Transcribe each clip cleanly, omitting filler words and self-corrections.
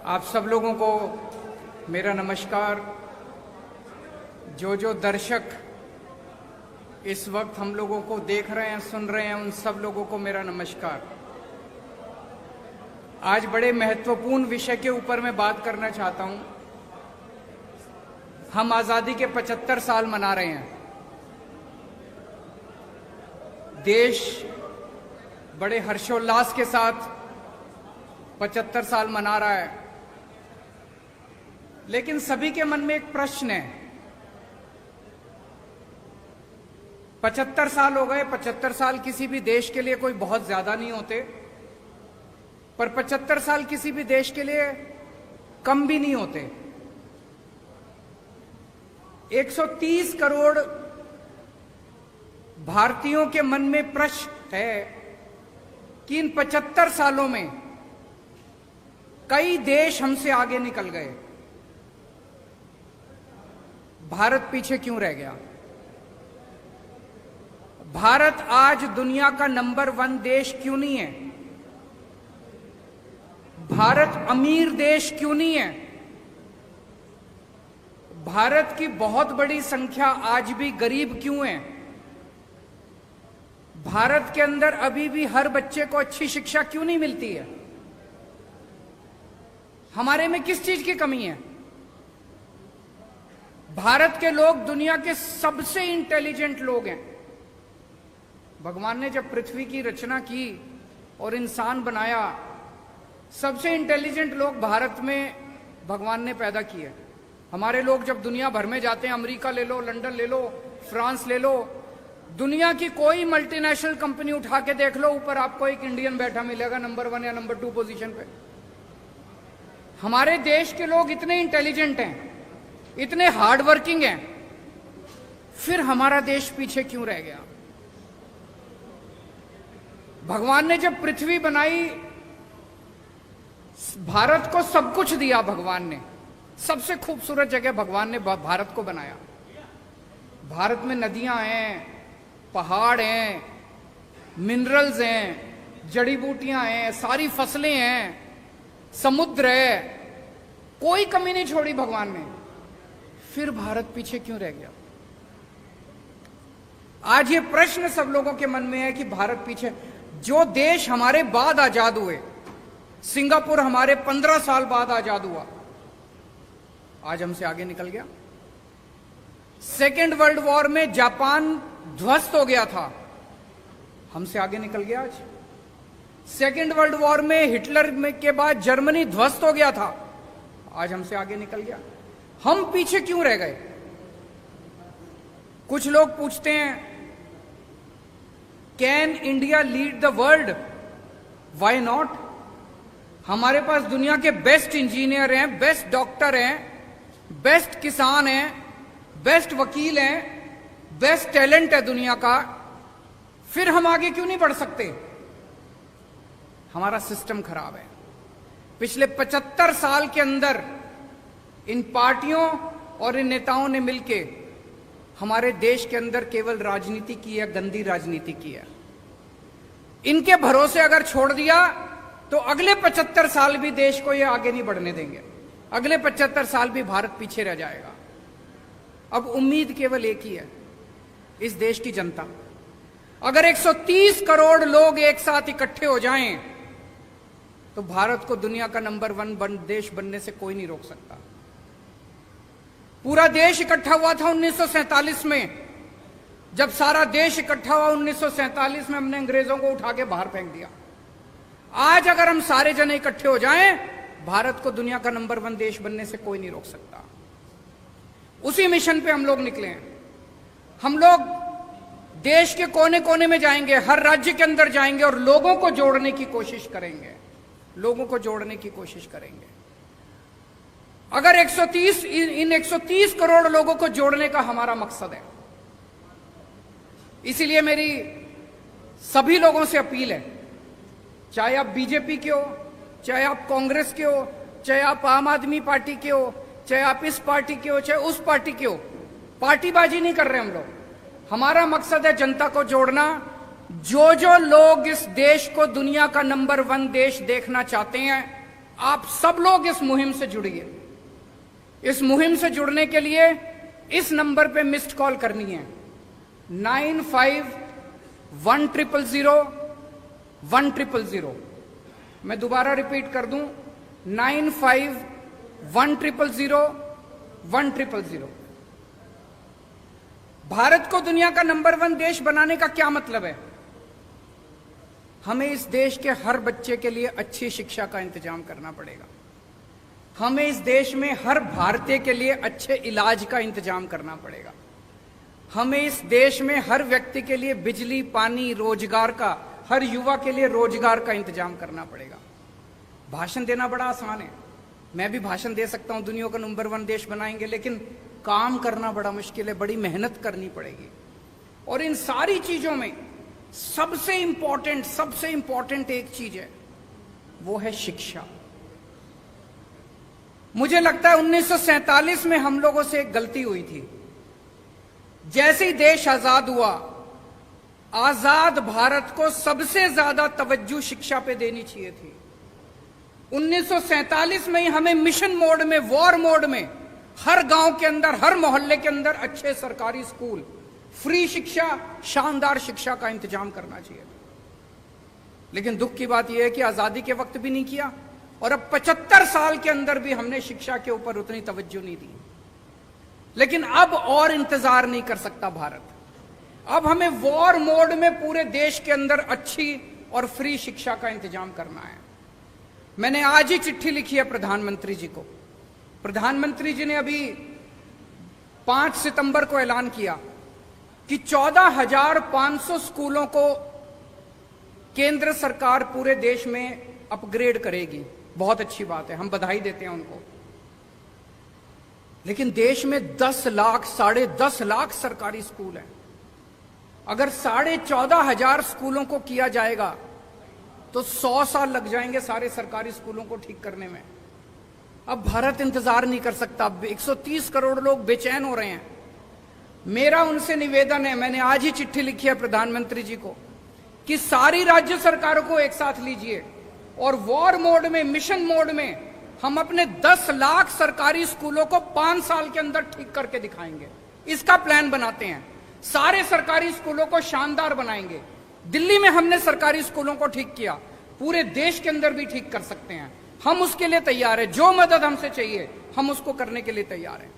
आप सब लोगों को मेरा नमस्कार। जो दर्शक इस वक्त हम लोगों को देख रहे हैं, सुन रहे हैं, उन सब लोगों को मेरा नमस्कार। आज बड़े महत्वपूर्ण विषय के ऊपर मैं बात करना चाहता हूं। हम आजादी के 75 साल मना रहे हैं। देश बड़े हर्षोल्लास के साथ 75 साल मना रहा है, लेकिन सभी के मन में एक प्रश्न है। 75 साल हो गए। 75 साल किसी भी देश के लिए कोई बहुत ज्यादा नहीं होते, पर 75 साल किसी भी देश के लिए कम भी नहीं होते। 130 करोड़ भारतीयों के मन में प्रश्न है कि इन 75 सालों में कई देश हमसे आगे निकल गए, भारत पीछे क्यों रह गया? भारत आज दुनिया का नंबर 1 देश क्यों नहीं है? भारत अमीर देश क्यों नहीं है? भारत की बहुत बड़ी संख्या आज भी गरीब क्यों है? भारत के अंदर अभी भी हर बच्चे को अच्छी शिक्षा क्यों नहीं मिलती है? हमारे में किस चीज की कमी है? भारत के लोग दुनिया के सबसे इंटेलिजेंट लोग हैं। भगवान ने जब पृथ्वी की रचना की और इंसान बनाया, सबसे इंटेलिजेंट लोग भारत में भगवान ने पैदा किए। हमारे लोग जब दुनिया भर में जाते हैं, अमेरिका ले लो, लंदन ले लो, फ्रांस ले लो, दुनिया की कोई मल्टीनेशनल कंपनी उठा के देख लो, ऊपर आपको एक इंडियन बैठा मिलेगा नंबर 1 या नंबर 2 पोजीशन पे। हमारे देश के लोग इतने इंटेलिजेंट हैं, इतने हार्ड वर्किंग हैं, फिर हमारा देश पीछे क्यों रह गया? भगवान ने जब पृथ्वी बनाई, भारत को सब कुछ दिया। भगवान ने सबसे खूबसूरत जगह भगवान ने भारत को बनाया। भारत में नदियां हैं, पहाड़ हैं, मिनरल्स हैं, जड़ी बूटियां हैं, सारी फसलें हैं, समुद्र है, कोई कमी नहीं छोड़ी भगवान ने। फिर भारत पीछे क्यों रह गया? आज ये प्रश्न सब लोगों के मन में है कि भारत पीछे। जो देश हमारे बाद आजाद हुए, सिंगापुर हमारे 15 साल बाद आजाद हुआ, आज हमसे आगे निकल गया। सेकेंड वर्ल्ड वॉर में जापान ध्वस्त हो गया था, हमसे आगे निकल गया आज। सेकेंड वर्ल्ड वॉर में हिटलर के बाद जर्मनी ध्वस्त हो गया था, आज हमसे आगे निकल गया। हम पीछे क्यों रह गए? कुछ लोग पूछते हैं, can India lead the world? Why not? हमारे पास दुनिया के बेस्ट इंजीनियर हैं, बेस्ट डॉक्टर हैं, बेस्ट किसान हैं, बेस्ट वकील हैं, बेस्ट टैलेंट है दुनिया का। फिर हम आगे क्यों नहीं बढ़ सकते? हमारा सिस्टम खराब है। पिछले 75 साल के अंदर इन पार्टियों और इन नेताओं ने मिलके हमारे देश के अंदर केवल राजनीति की है, गंदी राजनीति की है। इनके भरोसे अगर छोड़ दिया तो अगले 75 साल भी देश को ये आगे नहीं बढ़ने देंगे। अगले 75 साल भी भारत पीछे रह जाएगा। अब उम्मीद केवल एक ही है, इस देश की जनता। अगर 130 करोड़ लोग एक साथ इकट्ठे हो जाएं तो भारत को दुनिया का नंबर 1 देश बनने से कोई नहीं रोक सकता। पूरा देश इकट्ठा हुआ था 1947 में। जब सारा देश इकट्ठा हुआ 1947 में, हमने अंग्रेजों को उठा के बाहर फेंक दिया। आज अगर हम सारे जने इकट्ठे हो जाएं, भारत को दुनिया का नंबर 1 देश बनने से कोई नहीं रोक सकता। उसी मिशन पे हम लोग निकले हैं। हम लोग देश के कोने कोने में जाएंगे, हर राज्य के अंदर जाएंगे और लोगों को जोड़ने की कोशिश करेंगे। लोगों को जोड़ने की कोशिश करेंगे। अगर 130 करोड़ लोगों को जोड़ने का हमारा मकसद है, इसीलिए मेरी सभी लोगों से अपील है, चाहे आप बीजेपी के हो, चाहे आप कांग्रेस के हो, चाहे आप आम आदमी पार्टी के हो, चाहे आप इस पार्टी के हो, चाहे उस पार्टी के हो, पार्टीबाजी नहीं कर रहे हम लोग। हमारा मकसद है जनता को जोड़ना। जो लोग इस देश को दुनिया का नंबर 1 देश देखना चाहते हैं, आप सब लोग इस मुहिम से जुड़िए। इस मुहिम से जुड़ने के लिए इस नंबर पे मिस्ड कॉल करनी है, 95100100। मैं दोबारा रिपीट कर दूं, 95100100। भारत को दुनिया का नंबर 1 देश बनाने का क्या मतलब है? हमें इस देश के हर बच्चे के लिए अच्छी शिक्षा का इंतजाम करना पड़ेगा। हमें इस देश में हर भारतीय के लिए अच्छे इलाज का इंतजाम करना पड़ेगा। हमें इस देश में हर व्यक्ति के लिए बिजली, पानी, रोजगार का, हर युवा के लिए रोजगार का इंतजाम करना पड़ेगा। भाषण देना बड़ा आसान है, मैं भी भाषण दे सकता हूं, दुनिया का नंबर 1 देश बनाएंगे, लेकिन काम करना बड़ा मुश्किल है, बड़ी मेहनत करनी पड़ेगी। और इन सारी चीजों में सबसे इंपॉर्टेंट एक चीज है, वो है शिक्षा। मुझे लगता है 1947 में हम लोगों से एक गलती हुई थी। जैसे ही देश आजाद हुआ, आजाद भारत को सबसे ज्यादा तवज्जो शिक्षा पे देनी चाहिए थी। 1947 में ही हमें मिशन मोड में, वॉर मोड में, हर गांव के अंदर, हर मोहल्ले के अंदर अच्छे सरकारी स्कूल, फ्री शिक्षा, शानदार शिक्षा का इंतजाम करना चाहिए। लेकिन दुख की बात यह है कि आजादी के वक्त भी नहीं किया, और अब 75 साल के अंदर भी हमने शिक्षा के ऊपर उतनी तवज्जो नहीं दी। लेकिन अब और इंतजार नहीं कर सकता भारत। अब हमें वॉर मोड में पूरे देश के अंदर अच्छी और फ्री शिक्षा का इंतजाम करना है। मैंने आज ही चिट्ठी लिखी है प्रधानमंत्री जी को। प्रधानमंत्री जी ने अभी 5 सितंबर को ऐलान किया कि 14,500 स्कूलों को केंद्र सरकार पूरे देश में अपग्रेड करेगी। बहुत अच्छी बात है, हम बधाई देते हैं उनको। लेकिन देश में 10 लाख, 10.5 लाख सरकारी स्कूल हैं। अगर 14,500 स्कूलों को किया जाएगा तो 100 साल लग जाएंगे सारे सरकारी स्कूलों को ठीक करने में। अब भारत इंतजार नहीं कर सकता। 130 करोड़ लोग बेचैन हो रहे हैं। मेरा उनसे निवेदन है, मैंने आज ही चिट्ठी लिखी है प्रधानमंत्री जी को, कि सारी राज्य सरकारों को एक साथ लीजिए और वॉर मोड में, मिशन मोड में हम अपने 10 लाख सरकारी स्कूलों को 5 साल के अंदर ठीक करके दिखाएंगे। इसका प्लान बनाते हैं। सारे सरकारी स्कूलों को शानदार बनाएंगे। दिल्ली में हमने सरकारी स्कूलों को ठीक किया, पूरे देश के अंदर भी ठीक कर सकते हैं। हम उसके लिए तैयार हैं। जो मदद हमसे चाहिए हम उसको करने के लिए तैयार हैं।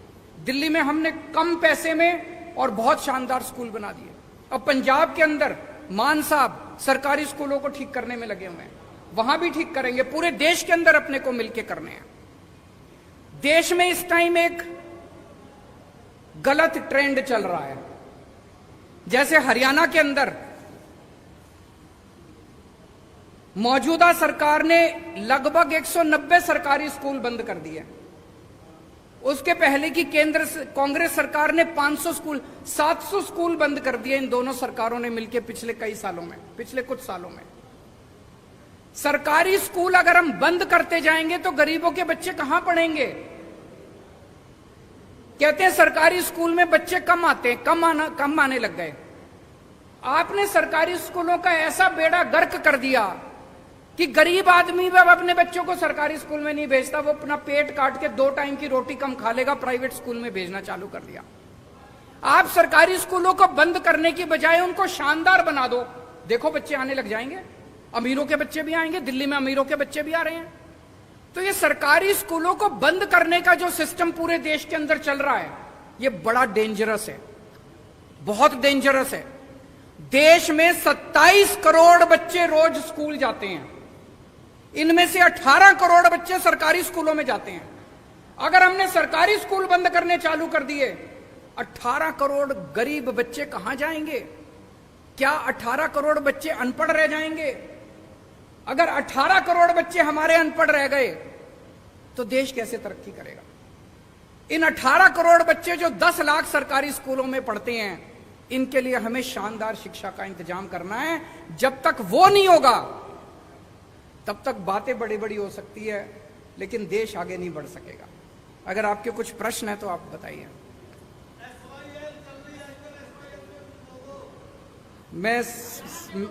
दिल्ली में हमने कम पैसे में और बहुत शानदार स्कूल बना दिए। अब पंजाब के अंदर मान साहब सरकारी स्कूलों को ठीक करने में लगे हुए हैं, वहां भी ठीक करेंगे। पूरे देश के अंदर अपने को मिलकर करने हैं। देश में इस टाइम एक गलत ट्रेंड चल रहा है। जैसे हरियाणा के अंदर मौजूदा सरकार ने लगभग 190 सरकारी स्कूल बंद कर दिए। उसके पहले की कांग्रेस सरकार ने 500 स्कूल, 700 स्कूल बंद कर दिए। इन दोनों सरकारों ने मिलकर पिछले कुछ सालों में। सरकारी स्कूल अगर हम बंद करते जाएंगे तो गरीबों के बच्चे कहां पढ़ेंगे? कहते हैं सरकारी स्कूल में बच्चे कम आते हैं, कम आने लग गए। आपने सरकारी स्कूलों का ऐसा बेड़ा गर्क कर दिया कि गरीब आदमी अब अपने बच्चों को सरकारी स्कूल में नहीं भेजता। वो अपना पेट काट के 2 टाइम की रोटी कम खा लेगा, प्राइवेट स्कूल में भेजना चालू कर दिया। आप सरकारी स्कूलों को बंद करने की बजाय उनको शानदार बना दो। देखो बच्चे आने लग जाएंगे, अमीरों के बच्चे भी आएंगे। दिल्ली में अमीरों के बच्चे भी आ रहे हैं। तो ये सरकारी स्कूलों को बंद करने का जो सिस्टम पूरे देश के अंदर चल रहा है, ये बड़ा डेंजरस है, बहुत डेंजरस है। देश में 27 करोड़ बच्चे रोज स्कूल जाते हैं। इनमें से 18 करोड़ बच्चे सरकारी स्कूलों में जाते हैं। अगर हमने सरकारी स्कूल बंद करने चालू कर दिए, 18 करोड़ गरीब बच्चे कहां जाएंगे? क्या 18 करोड़ बच्चे अनपढ़ रह जाएंगे? अगर 18 करोड़ बच्चे हमारे अनपढ़ रह गए तो देश कैसे तरक्की करेगा? इन 18 करोड़ बच्चे जो 10 लाख सरकारी स्कूलों में पढ़ते हैं, इनके लिए हमें शानदार शिक्षा का इंतजाम करना है। जब तक वो नहीं होगा तब तक बातें बड़ी बड़ी हो सकती है, लेकिन देश आगे नहीं बढ़ सकेगा। अगर आपके कुछ प्रश्न है तो आप बताइए।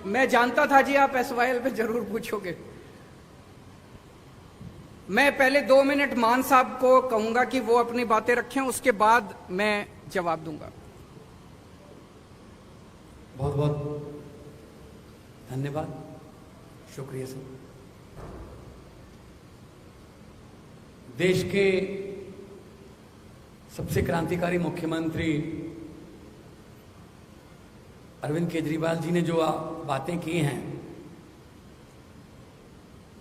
मैं जानता था जी आप SYL पे जरूर पूछोगे। मैं पहले 2 मिनट मान साहब को कहूंगा कि वो अपनी बातें रखें, उसके बाद मैं जवाब दूंगा। बहुत बहुत धन्यवाद, शुक्रिया सर। देश के सबसे क्रांतिकारी मुख्यमंत्री अरविंद केजरीवाल जी ने जो बातें की हैं,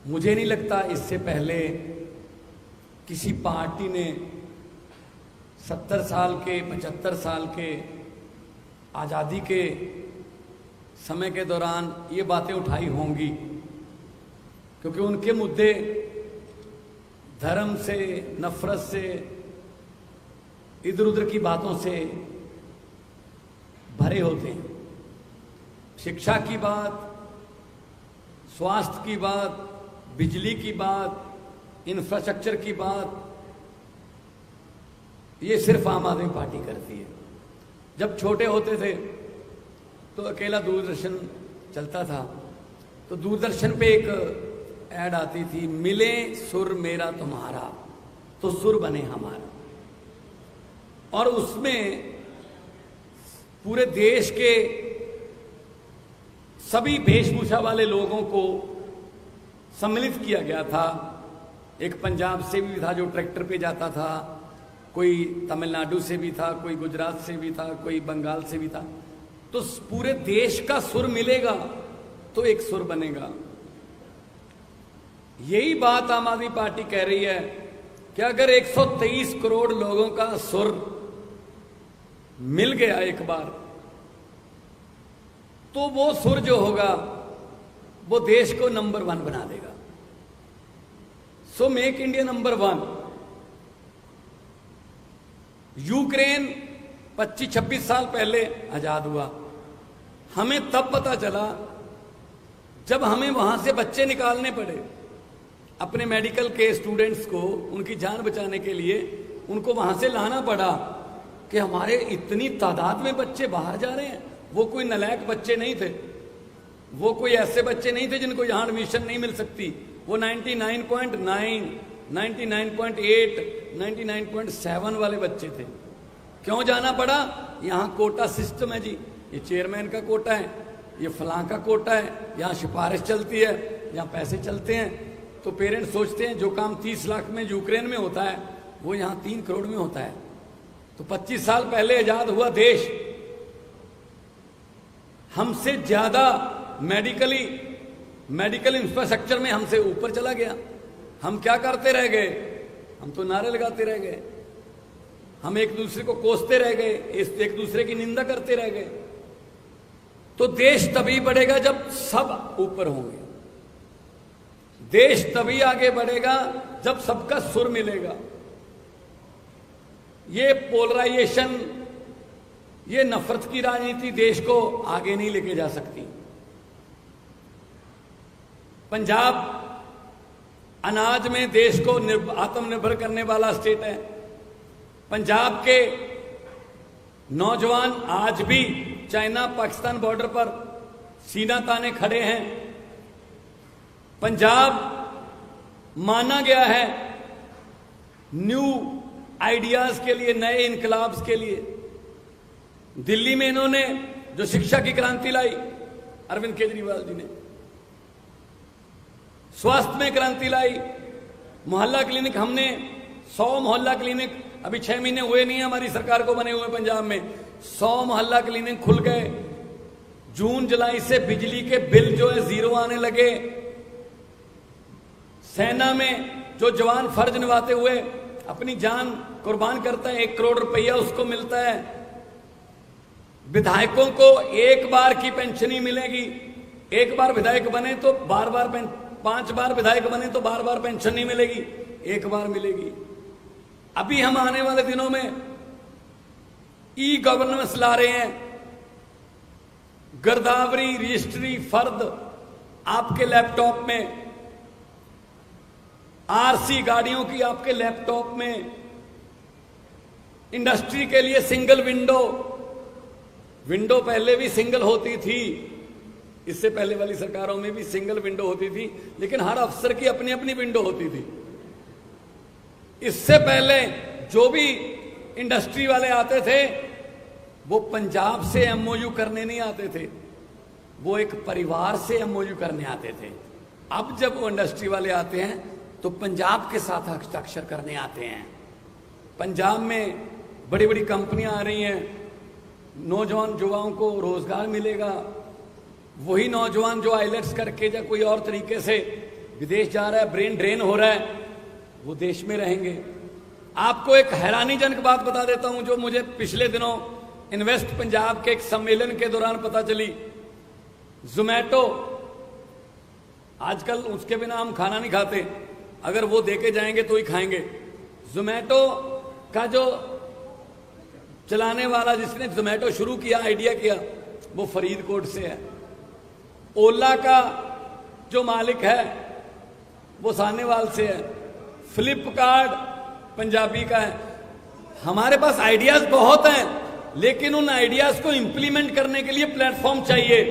मुझे नहीं लगता इससे पहले किसी पार्टी ने 70 साल के 75 साल के आज़ादी के समय के दौरान ये बातें उठाई होंगी, क्योंकि उनके मुद्दे धर्म से, नफरत से, इधर उधर की बातों से भरे होते हैं। शिक्षा की बात, स्वास्थ्य की बात, बिजली की बात, इंफ्रास्ट्रक्चर की बात, ये सिर्फ आम आदमी पार्टी करती है। जब छोटे होते थे तो अकेला दूरदर्शन चलता था, तो दूरदर्शन पे एक ऐड आती थी, मिले सुर मेरा तुम्हारा तो सुर बने हमारा। और उसमें पूरे देश के सभी वेशभूषा वाले लोगों को सम्मिलित किया गया था। एक पंजाब से भी था जो ट्रैक्टर पे जाता था, कोई तमिलनाडु से भी था, कोई गुजरात से भी था, कोई बंगाल से भी था। तो पूरे देश का सुर मिलेगा तो एक सुर बनेगा। यही बात आम आदमी पार्टी कह रही है कि अगर 123 करोड़ लोगों का सुर मिल गया एक बार, तो वो सुर जो होगा वो देश को नंबर 1 बना देगा। So make India number 1। Ukraine 25-26 साल पहले आजाद हुआ। हमें तब पता चला जब हमें वहां से बच्चे निकालने पड़े, अपने मेडिकल के स्टूडेंट्स को उनकी जान बचाने के लिए उनको वहां से लाना पड़ा, कि हमारे इतनी तादाद में बच्चे बाहर जा रहे हैं। वो कोई नालायक बच्चे नहीं थे, वो कोई ऐसे बच्चे नहीं थे जिनको यहां एडमिशन नहीं मिल सकती। वो 99.9, 99.8, 99.7 वाले बच्चे थे। क्यों जाना पड़ा? यहां कोटा सिस्टम है जी, ये चेयरमैन का कोटा है, ये फलां का कोटा है, यहाँ सिफारिश चलती है, यहाँ पैसे चलते हैं। तो पेरेंट्स सोचते हैं जो काम 30 लाख में यूक्रेन में होता है वो यहाँ 3 करोड़ में होता है। तो 25 साल पहले आजाद हुआ देश हमसे ज्यादा मेडिकल इंफ्रास्ट्रक्चर में हमसे ऊपर चला गया। हम क्या करते रह गए? हम तो नारे लगाते रह गए, हम एक दूसरे को कोसते रह गए, एक दूसरे की निंदा करते रह गए। तो देश तभी बढ़ेगा जब सब ऊपर होंगे, देश तभी आगे बढ़ेगा जब सबका सुर मिलेगा। ये पोलराइजेशन, ये नफरत की राजनीति देश को आगे नहीं लेके जा सकती। पंजाब अनाज में देश को आत्मनिर्भर करने वाला स्टेट है। पंजाब के नौजवान आज भी चाइना पाकिस्तान बॉर्डर पर सीना ताने खड़े हैं। पंजाब माना गया है न्यू आइडियाज के लिए, नए इनकलाब्स के लिए। दिल्ली में इन्होंने जो शिक्षा की क्रांति लाई अरविंद केजरीवाल जी ने, स्वास्थ्य में क्रांति लाई, मोहल्ला क्लिनिक, हमने 100 मोहल्ला क्लिनिक, अभी 6 महीने हुए नहीं है हमारी सरकार को बने हुए पंजाब में, 100 मोहल्ला क्लिनिक खुल गए। जून जुलाई से बिजली के बिल जो है 0 आने लगे। सेना में जो जवान फर्ज निभाते हुए अपनी जान कुर्बान करता है, 1 करोड़ रुपया उसको मिलता है। विधायकों को 1 बार की पेंशन ही मिलेगी। 1 बार विधायक बने तो बार-बार 5 बार विधायक बने तो बार-बार पेंशन नहीं मिलेगी, 1 बार मिलेगी। अभी हम आने वाले दिनों में ई गवर्नेंस ला रहे हैं। गिरदावरी रजिस्ट्री फर्द आपके लैपटॉप में, आरसी गाड़ियों की आपके लैपटॉप में, इंडस्ट्री के लिए सिंगल विंडो पहले भी सिंगल होती थी, इससे पहले वाली सरकारों में भी सिंगल विंडो होती थी, लेकिन हर अफसर की अपनी अपनी विंडो होती थी। इससे पहले जो भी इंडस्ट्री वाले आते थे वो पंजाब से एमओयू करने नहीं आते थे, वो एक परिवार से एमओयू करने आते थे। अब जब वो इंडस्ट्री वाले आते हैं तो पंजाब के साथ हस्ताक्षर करने आते हैं। पंजाब में बड़ी बड़ी कंपनियां आ रही हैं, नौजवान युवाओं को रोजगार मिलेगा। वही नौजवान जो आइलेट्स करके या कोई और तरीके से विदेश जा रहा है, ब्रेन ड्रेन हो रहा है, वो देश में रहेंगे। आपको एक हैरानीजनक बात बता देता हूं जो मुझे पिछले दिनों इन्वेस्ट पंजाब के एक सम्मेलन के दौरान पता चली। जोमैटो, आजकल उसके बिना हम खाना नहीं खाते, अगर वो देके जाएंगे तो ही खाएंगे। जोमैटो का जो चलाने वाला, जिसने जोमैटो शुरू किया, आइडिया किया, वो फरीदकोट से है। ओला का जो मालिक है वो सानेवाल से है। फ्लिपकार्ट पंजाबी का है। हमारे पास आइडियाज बहुत हैं, लेकिन उन आइडियाज को इंप्लीमेंट करने के लिए प्लेटफॉर्म चाहिए,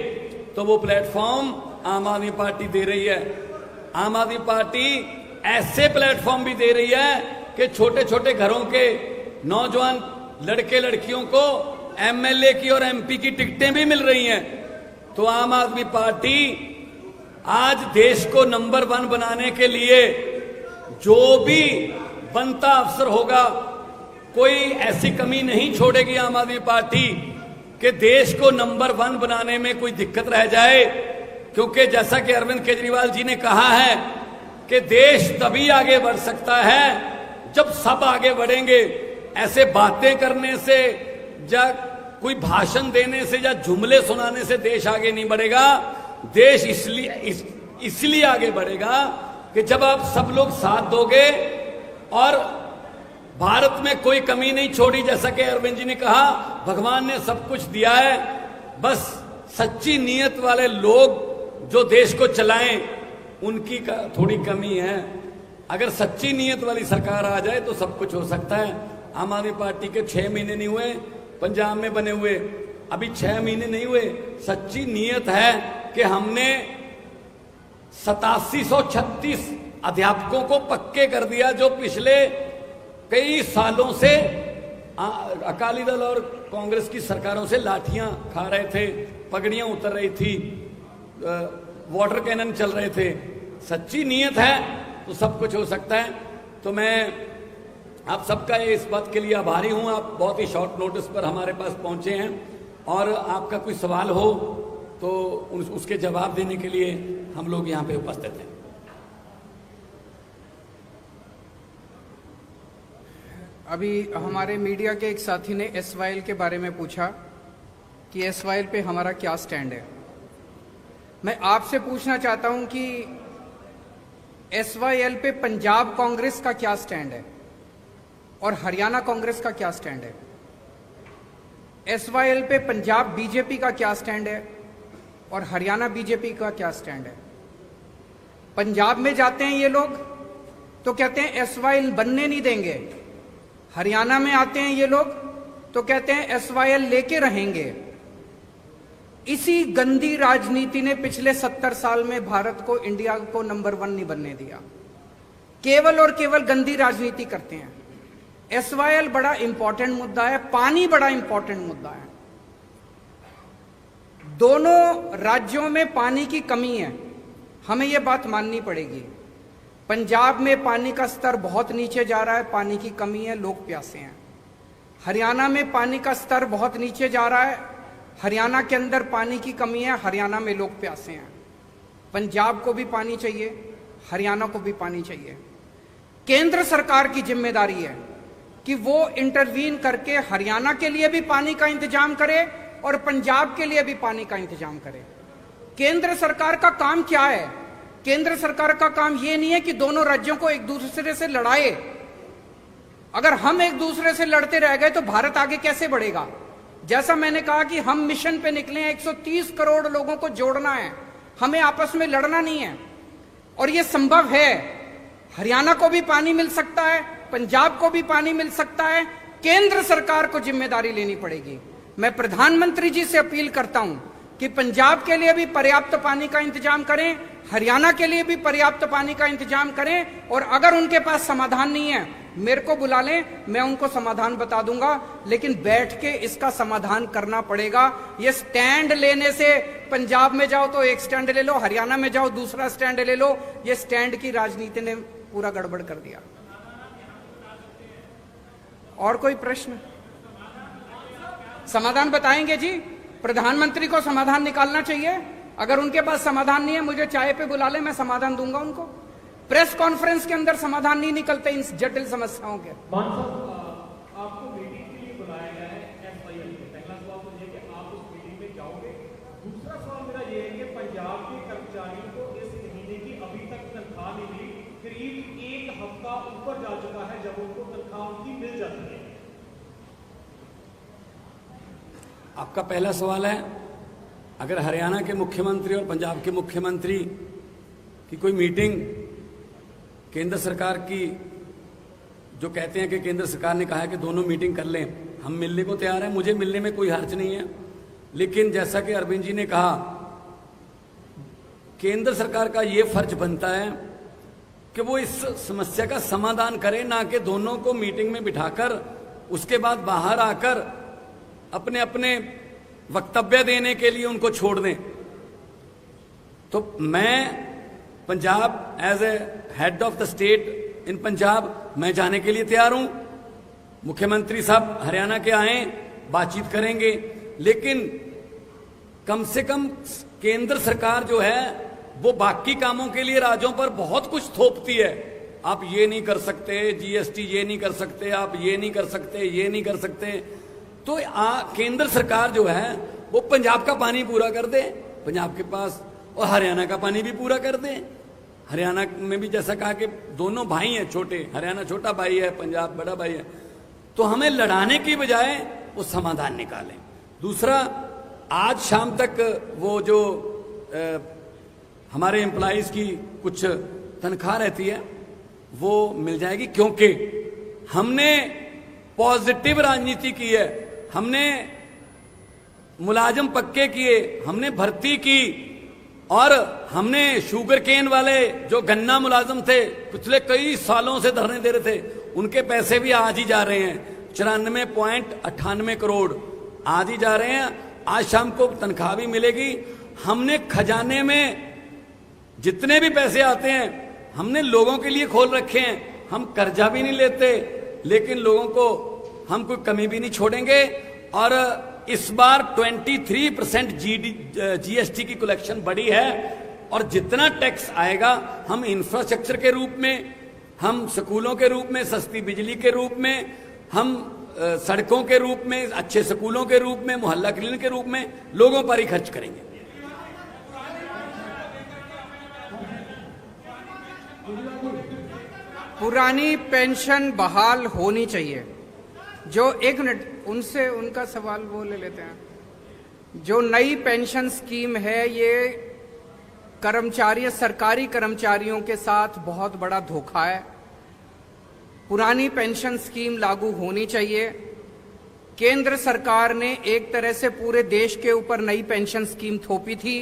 तो वो प्लेटफॉर्म आम आदमी पार्टी दे रही है। आम आदमी पार्टी ऐसे प्लेटफॉर्म भी दे रही है कि छोटे छोटे घरों के नौजवान लड़के लड़कियों को एमएलए की और एमपी की टिकटें भी मिल रही हैं। तो आम आदमी पार्टी आज देश को नंबर 1 बनाने के लिए जो भी बनता अवसर होगा, कोई ऐसी कमी नहीं छोड़ेगी आम आदमी पार्टी कि देश को नंबर 1 बनाने में कोई दिक्कत रह जाए। क्योंकि जैसा कि अरविंद केजरीवाल जी ने कहा है कि देश तभी आगे बढ़ सकता है जब सब आगे बढ़ेंगे। ऐसे बातें करने से या कोई भाषण देने से या जुमले सुनाने से देश आगे नहीं बढ़ेगा। देश इसलिए आगे बढ़ेगा कि जब आप सब लोग साथ दोगे और भारत में कोई कमी नहीं छोड़ी। जैसा कि अरविंद जी ने कहा, भगवान ने सब कुछ दिया है, बस सच्ची नीयत वाले लोग जो देश को चलाएं उनकी थोड़ी कमी है। अगर सच्ची नीयत वाली सरकार आ जाए तो सब कुछ हो सकता है। आम आदमी पार्टी के 6 महीने नहीं हुए पंजाब में बने हुए, अभी 6 महीने नहीं हुए। सच्ची नीयत है कि हमने 8736 अध्यापकों को पक्के कर दिया, जो पिछले कई सालों से अकाली दल और कांग्रेस की सरकारों से लाठियां खा रहे थे, पगड़ियां उतर रही थी, वाटर कैनन चल रहे थे। सच्ची नीयत है तो सब कुछ हो सकता है। तो मैं आप सबका इस बात के लिए आभारी हूं। आप बहुत ही शॉर्ट नोटिस पर हमारे पास पहुंचे हैं और आपका कोई सवाल हो तो उसके जवाब देने के लिए हम लोग यहां पे उपस्थित हैं। अभी हमारे मीडिया के एक साथी ने एसवाईएल के बारे में पूछा कि एसवाईएल पे हमारा क्या स्टैंड है। मैं आपसे पूछना चाहता हूं कि एसवाईएल पे पंजाब कांग्रेस का क्या स्टैंड है और हरियाणा कांग्रेस का क्या स्टैंड है। एसवाईएल पे पंजाब बीजेपी का क्या स्टैंड है और हरियाणा बीजेपी का क्या स्टैंड है। पंजाब में जाते हैं ये लोग तो कहते हैं एसवाईएल बनने नहीं देंगे, हरियाणा में आते हैं ये लोग तो कहते हैं एसवाईएल लेके रहेंगे। इसी गंदी राजनीति ने पिछले 70 साल में भारत को, इंडिया को नंबर 1 नहीं बनने दिया। केवल और केवल गंदी राजनीति करते हैं। एसवाईएल बड़ा इंपॉर्टेंट मुद्दा है, पानी बड़ा इंपॉर्टेंट मुद्दा है। दोनों राज्यों में पानी की कमी है, हमें यह बात माननी पड़ेगी। पंजाब में पानी का स्तर बहुत नीचे जा रहा है, पानी की कमी है, लोग प्यासे हैं। हरियाणा में पानी का स्तर बहुत नीचे जा रहा है, हरियाणा के अंदर पानी की कमी है, हरियाणा में लोग प्यासे हैं। पंजाब को भी पानी चाहिए, हरियाणा को भी पानी चाहिए। केंद्र सरकार की जिम्मेदारी है कि वो इंटरवीन करके हरियाणा के लिए भी पानी का इंतजाम करे और पंजाब के लिए भी पानी का इंतजाम करे। केंद्र सरकार का काम क्या है? केंद्र सरकार का काम ये नहीं है कि दोनों राज्यों को एक दूसरे से लड़ाए। अगर हम एक दूसरे से लड़ते रह गए तो भारत आगे कैसे बढ़ेगा? जैसा मैंने कहा कि हम मिशन पे निकले हैं, 130 करोड़ लोगों को जोड़ना है, हमें आपस में लड़ना नहीं है और यह संभव है। हरियाणा को भी पानी मिल सकता है, पंजाब को भी पानी मिल सकता है। केंद्र सरकार को जिम्मेदारी लेनी पड़ेगी। मैं प्रधानमंत्री जी से अपील करता हूं कि पंजाब के लिए भी पर्याप्त पानी का इंतजाम करें, हरियाणा के लिए भी पर्याप्त पानी का इंतजाम करें और अगर उनके पास समाधान नहीं है मेरे को बुला लें, मैं उनको समाधान बता दूंगा, लेकिन बैठ के इसका समाधान करना पड़ेगा। ये स्टैंड लेने से, पंजाब में जाओ तो एक स्टैंड ले लो, हरियाणा में जाओ दूसरा स्टैंड ले लो, ये स्टैंड की राजनीति ने पूरा गड़बड़ कर दिया। और कोई प्रश्न? समाधान बताएंगे जी, प्रधानमंत्री को समाधान निकालना चाहिए। अगर उनके पास समाधान नहीं है, मुझे चाय पे बुला ले, मैं समाधान दूंगा उनको। प्रेस कॉन्फ्रेंस के अंदर समाधान नहीं निकलते इन जटिल समस्याओं के। मान साहब, आपको मीटिंग के लिए बुलाया गया है एसवाईएल में। पहला सवाल तो ये कि आप उस मीटिंग में जाओगे। दूसरा सवाल मेरा ये है कि पंजाब के कर्मचारियों को इस महीने की अभी तक तनख्वाह नहीं मिली। करीब एक हफ्ता ऊपर जा चुका है जब उनको तनख्वाह उनकी मिल जाती है। आपका पहला सवाल है, अगर हरियाणा के मुख्यमंत्री और पंजाब के मुख्यमंत्री की कोई मीटिंग केंद्र सरकार की, जो कहते हैं कि केंद्र सरकार ने कहा है कि दोनों मीटिंग कर लें, हम मिलने को तैयार हैं, मुझे मिलने में कोई हर्ज नहीं है। लेकिन जैसा कि अरविंद जी ने कहा, केंद्र सरकार का ये फर्ज बनता है कि वो इस समस्या का समाधान करे, ना कि दोनों को मीटिंग में बिठाकर उसके बाद बाहर आकर अपने अपने वक्तव्य देने के लिए उनको छोड़ दें। तो मैं Punjab as a head of the state in Punjab, मैं जाने के लिए तैयार हूं। मुख्यमंत्री साहब हरियाणा के आए, बातचीत करेंगे, लेकिन कम से कम केंद्र सरकार जो है वो बाकी कामों के लिए राज्यों पर बहुत कुछ थोपती है। आप ये नहीं कर सकते, जीएसटी ये नहीं कर सकते, आप ये नहीं कर सकते, ये नहीं कर सकते। तो केंद्र सरकार जो है वो पंजाब का पानी पूरा कर दे, पंजाब के पास, और हरियाणा का पानी भी पूरा कर दे। हरियाणा में भी जैसा कहा कि दोनों भाई हैं छोटे, हरियाणा छोटा भाई है, पंजाब बड़ा भाई है। तो हमें लड़ाने की बजाय वो समाधान निकालें। दूसरा, आज शाम तक वो जो हमारे एम्प्लॉइज की कुछ तनख्वाह रहती है वो मिल जाएगी, क्योंकि हमने पॉजिटिव राजनीति की है, हमने मुलाजिम पक्के किए, हमने भर्ती की, और हमने शुगर केन वाले जो गन्ना मुलाजिम थे पिछले कई सालों से धरने दे रहे थे, उनके पैसे भी आज ही जा रहे हैं। 94.98 करोड़ आज ही जा रहे हैं। आज शाम को तनख्वाह भी मिलेगी। हमने खजाने में जितने भी पैसे आते हैं हमने लोगों के लिए खोल रखे हैं। हम कर्जा भी नहीं लेते, लेकिन लोगों को हम कोई कमी भी नहीं छोड़ेंगे। और इस बार 23% जीएसटी की कलेक्शन बढ़ी है, और जितना टैक्स आएगा हम इंफ्रास्ट्रक्चर के रूप में, हम स्कूलों के रूप में, सस्ती बिजली के रूप में, हम सड़कों के रूप में, अच्छे स्कूलों के रूप में, मोहल्ला क्लिनिक के रूप में लोगों पर ही खर्च करेंगे। पुरानी पेंशन बहाल होनी चाहिए। जो, एक मिनट, उनसे उनका सवाल वो ले लेते हैं। जो नई पेंशन स्कीम है, ये कर्मचारी, सरकारी कर्मचारियों के साथ बहुत बड़ा धोखा है। पुरानी पेंशन स्कीम लागू होनी चाहिए। केंद्र सरकार ने एक तरह से पूरे देश के ऊपर नई पेंशन स्कीम थोपी थी।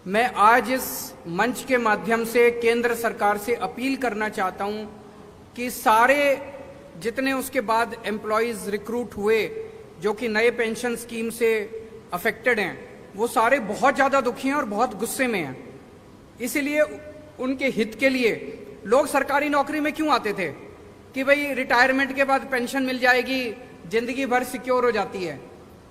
मैं आज इस मंच के माध्यम से केंद्र सरकार से अपील करना चाहता हूं कि सारे जितने उसके बाद एम्प्लॉयज रिक्रूट हुए जो कि नए पेंशन स्कीम से अफेक्टेड हैं, वो सारे बहुत ज्यादा दुखी हैं और बहुत गुस्से में हैं। इसीलिए उनके हित के लिए लोग सरकारी नौकरी में क्यों आते थे कि भाई रिटायरमेंट के बाद पेंशन मिल जाएगी, जिंदगी भर सिक्योर हो जाती है।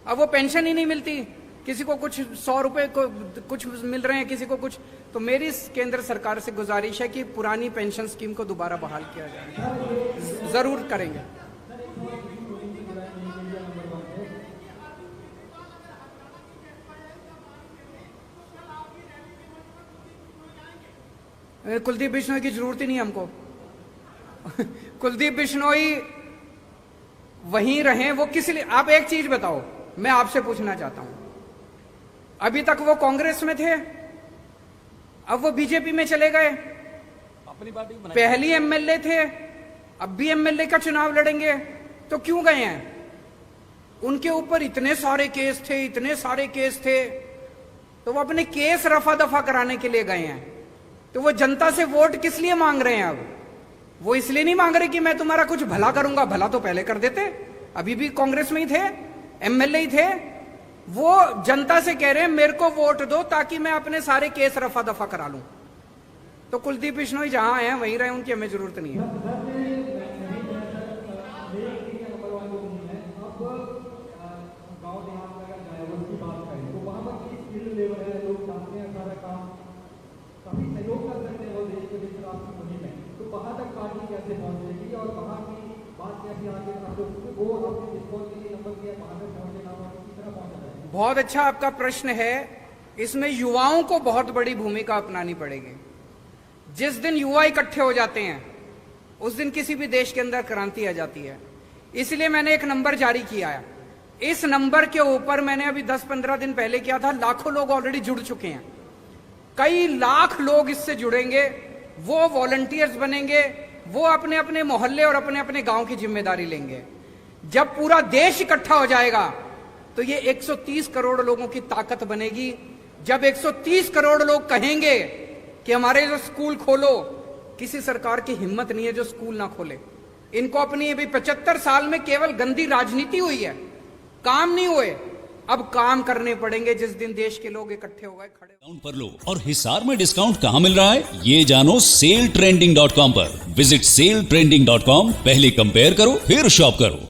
अब वो पेंशन ही नहीं मिलती, किसी को कुछ 100 रुपए को कुछ मिल रहे हैं, किसी को कुछ। तो मेरी केंद्र सरकार से गुजारिश है कि पुरानी पेंशन स्कीम को दोबारा बहाल किया जाए। जरूर करेंगे। कुलदीप बिश्नोई की जरूरत ही नहीं हमको। कुलदीप बिश्नोई वहीं रहे, वो किस लिए? आप एक चीज बताओ, मैं आपसे पूछना चाहता हूं, अभी तक वो कांग्रेस में थे, अब वो बीजेपी में चले गए, अपनी पार्टी को पहली एमएलए थे, अब भी एमएलए का चुनाव लड़ेंगे, तो क्यों गए हैं? उनके ऊपर इतने सारे केस थे, इतने सारे केस थे, तो वो अपने केस रफा दफा कराने के लिए गए हैं। तो वो जनता से वोट किस लिए मांग रहे हैं अब? वो इसलिए नहीं मांग रहे कि मैं तुम्हारा कुछ भला करूंगा, भला तो पहले कर देते, अभी भी कांग्रेस में ही थे, एमएलए ही थे। वो जनता से कह रहे हैं मेरे को वोट दो ताकि मैं अपने सारे केस रफा दफा करा लूं। तो कुलदीप बिश्नोई जहां हैं वहीं रहे, उनकी हमें जरूरत नहीं है। बहुत अच्छा आपका प्रश्न है। इसमें युवाओं को बहुत बड़ी भूमिका अपनानी पड़ेगी। जिस दिन युवा इकट्ठे हो जाते हैं उस दिन किसी भी देश के अंदर क्रांति आ जाती है। इसलिए मैंने एक नंबर जारी किया है। इस नंबर के ऊपर मैंने अभी 10-15 दिन पहले किया था, लाखों लोग ऑलरेडी जुड़ चुके हैं। कई लाख लोग इससे जुड़ेंगे, वो वॉलंटियर्स बनेंगे, वो अपने अपने मोहल्ले और अपने अपने गांव की जिम्मेदारी लेंगे। जब पूरा देश इकट्ठा हो जाएगा तो ये 130 करोड़ लोगों की ताकत बनेगी। जब 130 करोड़ लोग कहेंगे कि हमारे जो स्कूल खोलो, किसी सरकार की हिम्मत नहीं है जो स्कूल ना खोले। इनको अपनी अभी 75 साल में केवल गंदी राजनीति हुई है, काम नहीं हुए। अब काम करने पड़ेंगे जिस दिन देश के लोग इकट्ठे हो गए, खड़े डिस्काउंट पर लो। और हिसार में डिस्काउंट कहां मिल रहा है ये जानो सेलट्रेंडिंग.com पर। विजिट सेलट्रेंडिंग.com, पहले कंपेयर करो फिर शॉप करो।